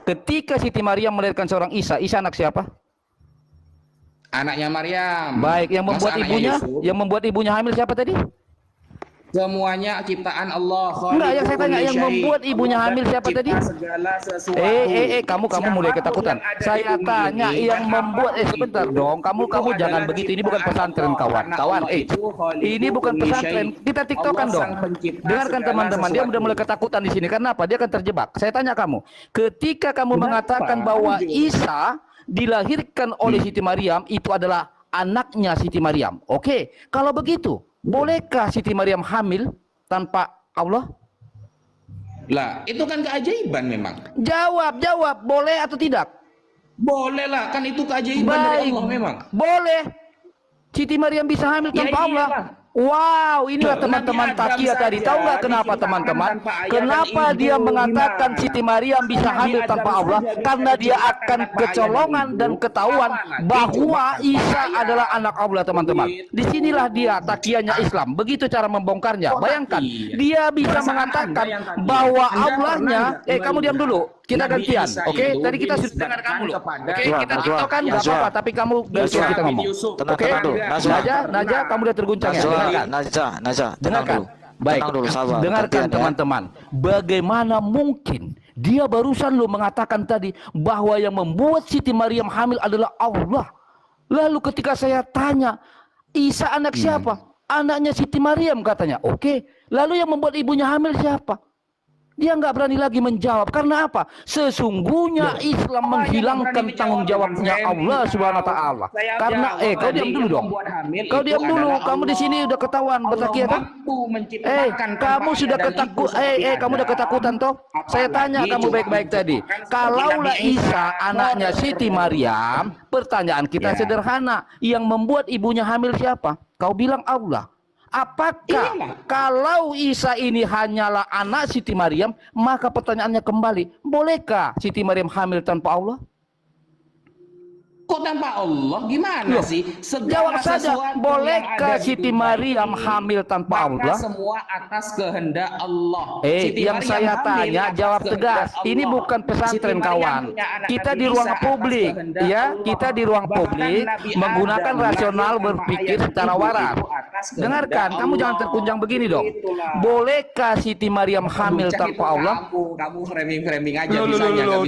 ketika Siti Maryam melahirkan seorang Isa, Isa anak siapa? Anaknya Maryam. Baik, yang membuat Masa ibunya, Yusuf? yang membuat ibunya hamil siapa tadi? Semuanya ciptaan Allah. Enggak, yang saya tanya, yang membuat ibunya hamil siapa tadi? Segala sesuatu. Kamu mulai ketakutan. Saya tanya yang membuat, sebentar dong, kamu jangan begitu. Ini bukan pesantren, kawan. Ini bukan pesantren. Kita tiktokan dong. Dengarkan teman-teman, dia udah mulai ketakutan di sini. Karena apa? Dia akan terjebak. Saya tanya kamu, ketika kamu mengatakan bahwa Isa dilahirkan oleh Siti Maryam, itu adalah anaknya Siti Maryam. Oke, kalau begitu, bolehkah Siti Maryam hamil tanpa Allah? Lah, itu kan keajaiban memang. Jawab, boleh atau tidak? Boleh lah, kan itu keajaiban dari Allah memang. Boleh. Siti Maryam bisa hamil tanpa Allah. Wow, inilah teman-teman Takia tadi. Tahu nggak kenapa teman-teman? Kenapa dia mengatakan Siti Maryam bisa hamil tanpa Allah? Karena dia akan kecolongan dan ketahuan bahwa Isa adalah anak Allah, teman-teman. Disinilah dia takianya Islam. Begitu cara membongkarnya. Bayangkan, dia bisa mengatakan bahwa Allahnya. Kamu diam dulu. Kita gantian, oke? Tadi kita sudah dengar kamu loh. Oke, kita tiktokan nggak apa-apa, tapi kamu gantian kita ngomong. Oke, Naja, kamu udah terguncang ya? Naja, dengarkan. Baik, dengarkan teman-teman. Bagaimana mungkin dia barusan lo mengatakan tadi bahwa yang membuat Siti Maryam hamil adalah Allah. Lalu ketika saya tanya, Isa anak siapa? Anaknya Siti Maryam katanya. Oke, lalu yang membuat ibunya hamil siapa? Dia nggak berani lagi menjawab. Karena apa? Sesungguhnya Islam menghilangkan tanggung jawabnya Allah Subhanahu Wa Taala. Karena kau diam dulu dong. Kau diam dulu. Kamu di sini udah ketahuan bertakia kan? Kamu sudah kamu udah ketakutan toh? Saya tanya kamu baik-baik tadi. Kalaulah Isa anaknya Siti Maryam, pertanyaan kita sederhana. Yang membuat ibunya hamil siapa? Kau bilang Allah. Apakah kalau Isa ini hanyalah anak Siti Maryam, maka pertanyaannya kembali, bolehkah Siti Maryam hamil tanpa Allah? Kok tanpa Allah? Gimana sih? Jawab saja, bolehkah Siti Maryam hamil tanpa Allah? Semua atas kehendak Allah. Yang saya tanya jawab tegas. Ini bukan pesantren, kawan. Kita di ruang publik, ya. Kita di ruang publik menggunakan rasional berpikir secara waras. Dengarkan, kamu jangan terkunjang begini dong. Bolehkah Siti Maryam hamil tanpa Allah? Kamu framing aja.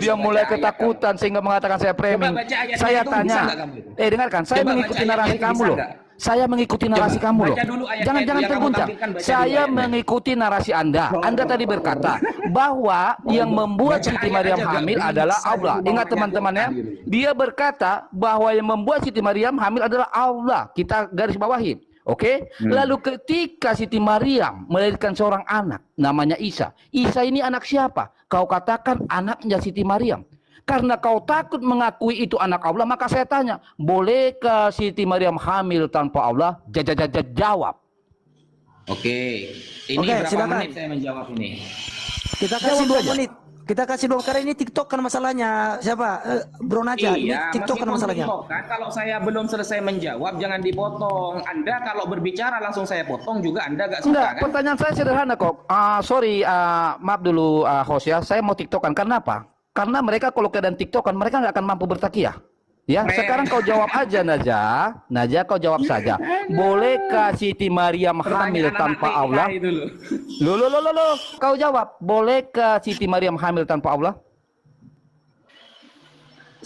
Dia mulai ketakutan sehingga mengatakan saya framing. Saya tanya, dengarkan, saya mengikuti narasi kamu loh. Saya mengikuti narasi kamu loh. Jangan terguncang. Saya mengikuti narasi Anda. Anda tadi berkata bahwa yang membuat Siti Maryam hamil adalah Allah. Ingat teman-teman ya. Dia berkata bahwa yang membuat Siti Maryam hamil adalah Allah. Kita garis bawahi. Oke? Lalu ketika Siti Maryam melahirkan seorang anak namanya Isa. Isa ini anak siapa? Kau katakan anaknya Siti Maryam. Karena kau takut mengakui itu anak Allah, maka saya tanya, bolehkah Siti Maryam hamil tanpa Allah? Jawab. Oke, berapa silakan. Menit saya menjawab ini? Kita kasih 2 menit. Kita kasih 2 karena ini TikTok kan masalahnya. Siapa? Bro Naja, ini TikTok kan masalahnya. Kan kalau saya belum selesai menjawab, jangan dipotong. Anda kalau berbicara langsung saya potong juga Anda gak suka. Enggak, kan? Pertanyaan saya sederhana kok. Maaf dulu host ya, saya mau TikTokan. Karena apa? Karena mereka kalau keadaan TikTokan, mereka nggak akan mampu bertakiah. Ya, sekarang kau jawab aja Naja, kau jawab saja. Bolehkah Siti Maryam hamil tanpa Allah? Loh, kau jawab. Bolehkah Siti Maryam hamil tanpa Allah?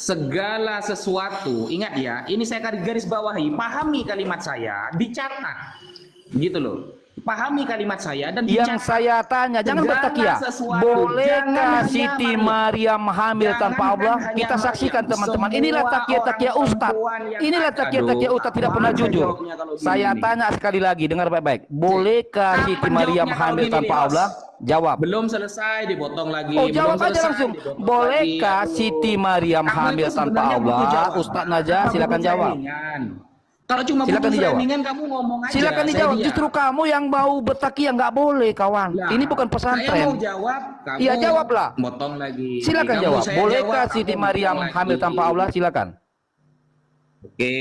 Segala sesuatu, ingat ya, ini saya garis bawahi, pahami kalimat saya, dicatat, gitu loh. Pahami kalimat saya dan yang saya tanya, jangan bertakia. Bolehkah Siti Maryam hamil tanpa Allah? Kita saksikan teman-teman. Inilah takia-takia Ustadz. Inilah takia-takia Ustadz tidak pernah jujur. Saya tanya sekali lagi, dengar baik-baik. Bolehkah Siti Maryam hamil tanpa Allah? Jawab. Belum selesai, dipotong lagi. Jawab aja langsung. Bolehkah Siti Maryam hamil tanpa Allah? Ustadz Naja, silakan jawab. Kalau cuma silakan dijawab. Kamu ngomong aja. Silakan dijawab. Justru kamu yang mau bertakia nggak boleh, kawan. Ini bukan pesantren. Saya mau jawab. Iya, jawablah. Motong lagi. Silakan jawab. Bolehkah Siti Maryam hamil tanpa Allah? Silakan. Oke.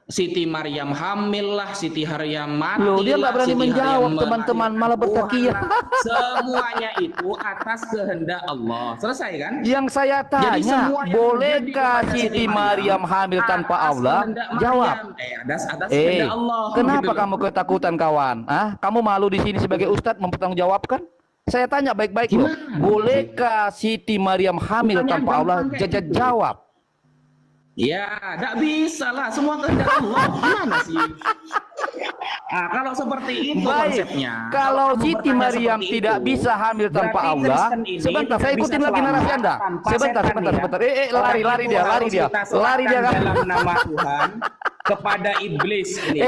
Siti Maryam hamil lah, Siti Maryam mati. Loh, dia nggak berani Siti menjawab, Maryam teman-teman, malah bertakiyah. Semuanya itu atas kehendak Allah. Selesai kan? Yang saya Jadi tanya, semua yang bolehkah terjadi kepada Siti Maryam hamil tanpa atas Allah? kehendak Maryam. Jawab. Atas kehendak Allah. Kenapa Gitu loh. kamu ketakutan, kawan? Ah, kamu malu di sini sebagai ustadz mempertanggungjawabkan? Saya tanya baik-baik loh. Bolehkah Siti Maryam hamil Pertanyaan tanpa Allah? gampang kayak gitu. Jawab. Ya, tidak bisa lah. Semua kehendak Allah. Gimana sih? Ah, kalau seperti itu Baik. konsepnya. Kalau kamu Siti bertanya Maryam seperti tidak itu, bisa hamil tanpa berarti Allah. Kristen ini Sebentar, saya tidak ikutin bisa lagi narasi selamat Anda. tanpa Sebentar, setan ya. sebentar. Orang Lari itu dia, lari harus dia. kita Lari dia. serahkan dalam nama Tuhan kepada iblis ini.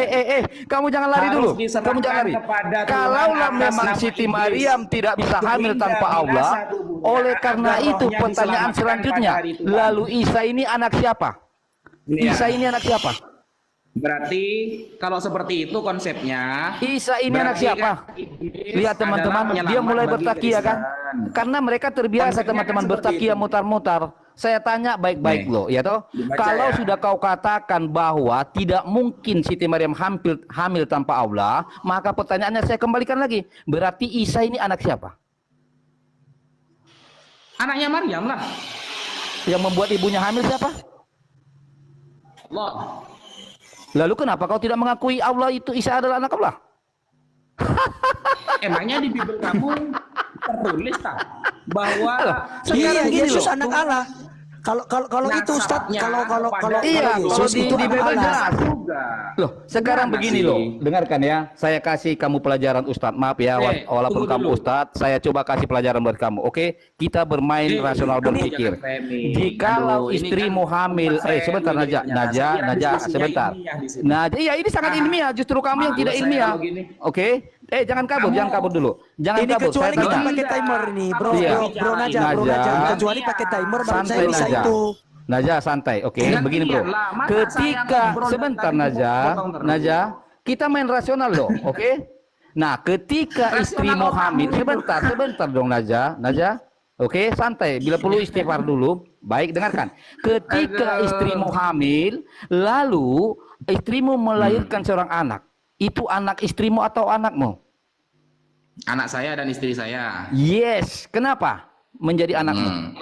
Kamu jangan lari Harus dulu. diserahkan Kamu jangan lari. kepada Tuhan Kalaulah atas memang nama Siti iblis. Maryam tidak bisa hamil Sehingga tanpa Allah, binasa tubuhnya, oleh karena agar itu rohnya pertanyaan diselamatkan selanjutnya, pada hari Tuhan. lalu Isa ini anak siapa? Ya. Isa ini anak siapa? Berarti kalau seperti itu konsepnya, Isa ini anak berarti siapa? kan iblis Lihat teman-teman, adalah dia penyelamat mulai bagi bertakia kan? Kristen. Karena mereka terbiasa Konsepnya teman-teman kan seperti bertakia itu. mutar-mutar. Saya tanya baik-baik Nih, loh, ya toh. dibaca Kalau ya. sudah kau katakan bahwa tidak mungkin Siti Maryam hamil tanpa Allah, maka pertanyaannya saya kembalikan lagi. Berarti Isa ini anak siapa? Anaknya Maryam lah. Yang membuat ibunya hamil siapa? Allah. Lalu kenapa kau tidak mengakui Allah itu Isa adalah anak Allah? Emangnya di Bible kamu tertulis tak bahwa Sekarang gini Yesus loh. anak Allah. Kalau Nah, itu Ustaz, syaratnya kalau kepada Iya, Yesus kalau di itu anak Bible Allah. jelas. juga. Loh, sekarang Gimana begini sih? loh. Dengarkan ya, saya kasih kamu pelajaran Ustadz. Maaf ya, walaupun tunggu kamu dulu. Ustadz, saya coba kasih pelajaran buat kamu. Oke, kita bermain rasional berpikir. Jikalau istrimu hamil, sebentar Naja, sebentar. Naja, iya ini sangat ilmiah. Justru kamu yang tidak ilmiah. Oke, jangan kabur dulu. Jangan Ini kabur. Saya kecuali kita tanya. pakai timer nih, bro. Iya. Bro Naja. Kecuali pakai timer baru Santai, saya bisa Naja. itu. Naja santai, oke. Gantian Begini bro. lah, masa Ketika saya ngobrol sebentar dari tadi Naja, potong terus. Naja, kita main rasional loh, oke? Nah, ketika Rasional istrimu orang hamil, dulu. sebentar dong Naja, oke, santai. Bila perlu istighfar dulu. Baik, dengarkan. Ketika istrimu hamil, lalu istrimu melahirkan seorang anak, itu anak istrimu atau anakmu? Anak saya dan istri saya. Yes. Kenapa menjadi anakmu?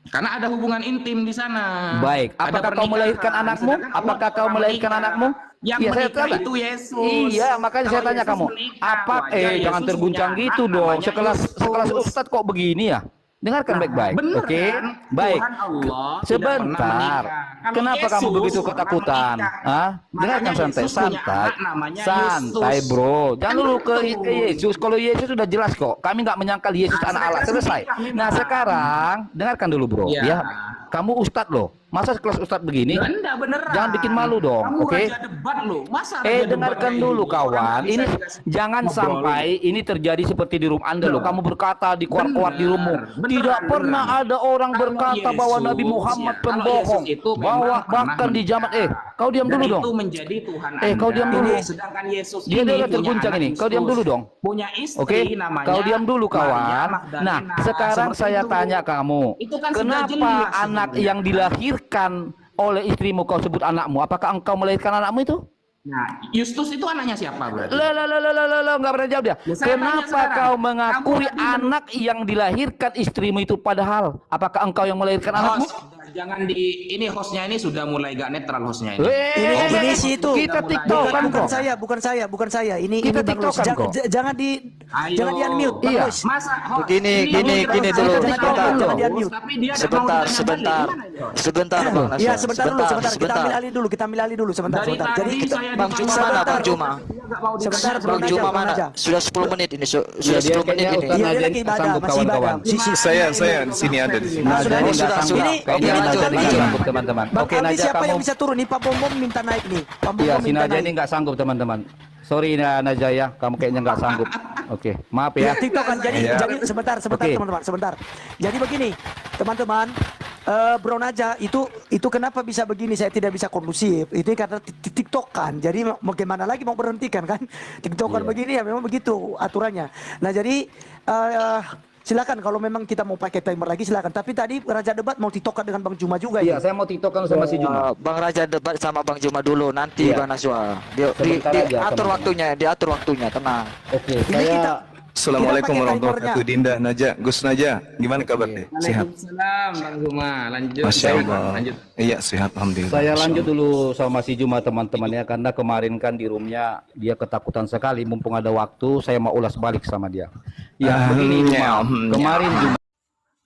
Karena ada hubungan intim di sana. Baik, Ada apakah kau pernikahan. melahirkan anakmu? Sedangkan Allah Apakah kau telah melahirkan menikah. anakmu? Yang Iya, saya menikah tanya. itu Yesus. Iya, makanya saya Kalau tanya Yesus kamu. menikah, Apa wajar jangan Yesus terguncang punya gitu anak, dong. namanya Sekelas Yesus. ustadz kok begini ya? Dengarkan baik-baik. Bener Oke. kan? Baik. Tuhan Allah tidak Sebentar. pernah menikah. Kalau Kenapa Yesus kamu begitu pernah ketakutan? menikah. Hah? Dengarkan Makanya santai, Yesus punya santai. anak namanya Santai, Yesus. bro. Jangan Kan dulu ke betul. Yesus. Kalau Yesus sudah jelas kok. Kami nggak menyangkal Yesus Nah, anak Allah. saya Selesai. menikah memang. Nah, sekarang dengarkan dulu, bro. Iya. Ya. Kamu ustadz loh. Masa sekelas ustadz begini? Ya, enggak beneran. Jangan bikin malu dong, Kamu oke? raja debat loh. Masa raja debat Dengarkan kayak dulu gini? kawan. Orang nggak Ini bisa dikasih jangan ngobrol. sampai ini terjadi seperti di room Anda loh. Kamu berkata di kuat-kuat di roommu. Bener, Tidak pernah beneran. ada orang Kalau berkata bahwa Yesus, Nabi Muhammad ya, pembohong. kalau Yesus itu Bahwa memang pernah bahkan di zaman menikah. kau diam Dan dulu dong. itu menjadi Tuhan kau Anda. diam dulu. Sedangkan Yesus Dia ini udah punya terguncang anak ini. Kau diam Yesus. dulu dong. Punya istri Oke, namanya kau diam dulu Maria kawan. Magdalena. Nah, sekarang Seperti saya itu. tanya kamu, Itu kan sudah kenapa jelas anak sebenarnya. yang dilahirkan oleh istrimu kau sebut anakmu? Apakah engkau melahirkan anakmu itu? Nah, Justus itu anaknya siapa berarti? Nggak pernah jawab dia. Ya, saya tanya Kenapa sekarang. kau mengakui Kamu tadi anak yang dilahirkan istrimu itu padahal? Apakah engkau yang melahirkan anakmu? Host, jangan ini hostnya ini sudah mulai gak netral hostnya ini. Ini definisi itu. Kita Udah mulai. tiktokan Bukan kok. bukan saya. Ini Kita Bang Lus. tiktokan kok. Jangan di Ayo. unmute, Bang Iya. Lus. Masa host, Gini ini dulu, Jangan sebentar. di-unmute. Tapi dia ada Sebentar, mau ditanya sebentar. balik. Gimana, Jos? Sebentar, Bang Nasir. Iya, sebentar dulu. Kita ambil alih dulu. Sebentar. Dari Jadi tadi kita saya Bang Juma mana, Bang Juma? Dia nggak mau Sebentar, ditanya. Bro Bang Juma Naja, mana? Naja. Sudah 10 menit ini. Sudah Iya, dia 10 menit kayaknya ini. Ustaz Iya, dia Nadia lagi ibadah, sanggup masih ibadah. kawan-kawan. Saya di sini ada di sini. Nadia sudah, ini nggak sudah, sanggup. sudah. Kayaknya Oke, Nadia lanjut, ini nggak lanjut. sanggup teman-teman. Bang Oke Aldi, Nadia siapa kamu. yang bisa turun nih? Pak Bom Bom minta naik nih. Pak Bom Iya, Bom si minta Nadia naik. ini nggak sanggup teman-teman. Sorry Nadia ya, kamu kayaknya nggak sanggup. Oke, maaf Ya, ya. TikTok kan jadi Iya. sebentar Oke. teman-teman, sebentar. Jadi begini, teman-teman, Bro Naja itu kenapa bisa begini? Saya tidak bisa kondusif. Itu karena TikTok kan. Jadi mau gimana lagi mau berhentikan kan? TikTok kan Iya. begini ya memang begitu aturannya. Nah, jadi silakan kalau memang kita mau pakai timer lagi silakan. Tapi tadi Raja Debat mau tiktokan dengan Bang Juma juga Iya, ini. saya mau tiktokan sama si Juma. Bang Raja debat sama Bang Juma dulu, nanti Iya. Bang Naswa. Sebentar aja, Diatur teman-teman. waktunya, diatur waktunya, tenang. Oke, Ini saya kita- Assalamualaikum pakai warahmatullahi timernya. wabarakatuh. Dinda, Naja, Gus Naja, gimana kabar nih? Sehat? Waalaikumsalam Bang Zuma. Lanjut. Masya Baik, Allah. Lanjut. Iya, sehat alhamdulillah. Saya Masya lanjut Allah. dulu sama si Juma teman-teman ya, karena kemarin kan di roomnya dia ketakutan sekali. Mumpung ada waktu, saya mau ulas balik sama dia. Ya, begini Juma. Kemarin Juma.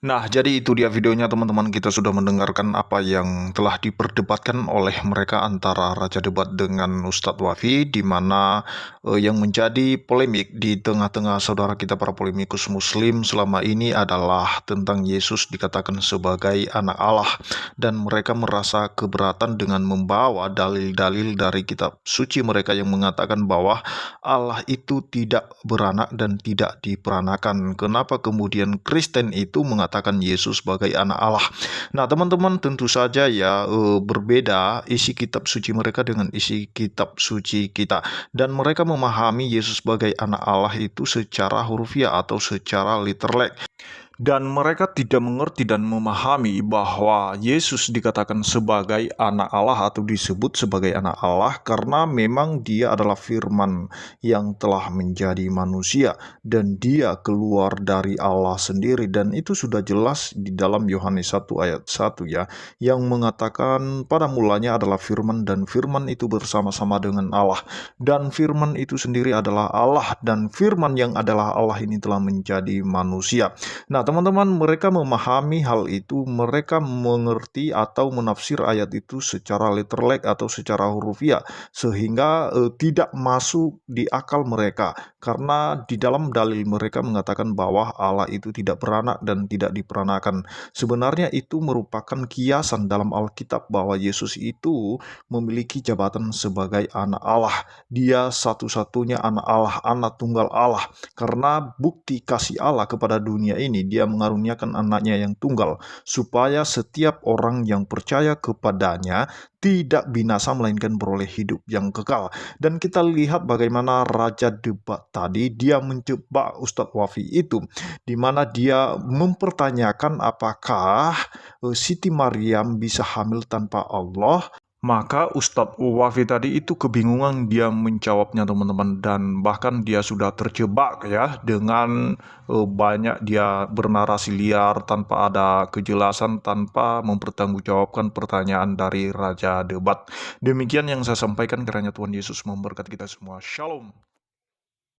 Nah, jadi itu dia videonya teman-teman. Kita sudah mendengarkan apa yang telah diperdebatkan oleh mereka antara Raja Debat dengan Ustadz Wafi, di mana yang menjadi polemik di tengah-tengah saudara kita para polemikus muslim selama ini adalah tentang Yesus dikatakan sebagai anak Allah, dan mereka merasa keberatan dengan membawa dalil-dalil dari kitab suci mereka yang mengatakan bahwa Allah itu tidak beranak dan tidak diperanakan. Kenapa kemudian Kristen itu mengatakan Yesus sebagai anak Allah? Nah, teman-teman, tentu saja ya berbeda isi kitab suci mereka dengan isi kitab suci kita, dan mereka memahami Yesus sebagai anak Allah itu secara hurufiah atau secara literal. Dan mereka tidak mengerti dan memahami bahwa Yesus dikatakan sebagai anak Allah atau disebut sebagai anak Allah karena memang dia adalah firman yang telah menjadi manusia dan dia keluar dari Allah sendiri, dan itu sudah jelas di dalam Yohanes 1 ayat 1 ya, yang mengatakan pada mulanya adalah firman dan firman itu bersama-sama dengan Allah dan firman itu sendiri adalah Allah, dan firman yang adalah Allah ini telah menjadi manusia. Nah, teman-teman, mereka memahami hal itu, mereka mengerti atau menafsir ayat itu secara literal atau secara hurufiah, sehingga tidak masuk di akal mereka, karena di dalam dalil mereka mengatakan bahwa Allah itu tidak beranak dan tidak diperanakan. Sebenarnya itu merupakan kiasan dalam Alkitab bahwa Yesus itu memiliki jabatan sebagai anak Allah. Dia satu-satunya anak Allah, anak tunggal Allah, karena bukti kasih Allah kepada dunia ini, dia mengaruniakan anaknya yang tunggal supaya setiap orang yang percaya kepadanya tidak binasa melainkan beroleh hidup yang kekal. Dan kita lihat bagaimana Raja Debat tadi dia menjebak Ustadz Wafi itu, di mana dia mempertanyakan apakah Siti Maryam bisa hamil tanpa Allah. Maka Ustadz Wafi tadi itu kebingungan dia menjawabnya teman-teman, dan bahkan dia sudah terjebak ya dengan banyak dia bernarasi liar tanpa ada kejelasan, tanpa mempertanggungjawabkan pertanyaan dari Raja Debat. Demikian yang saya sampaikan, kiranya Tuhan Yesus memberkati kita semua. Shalom.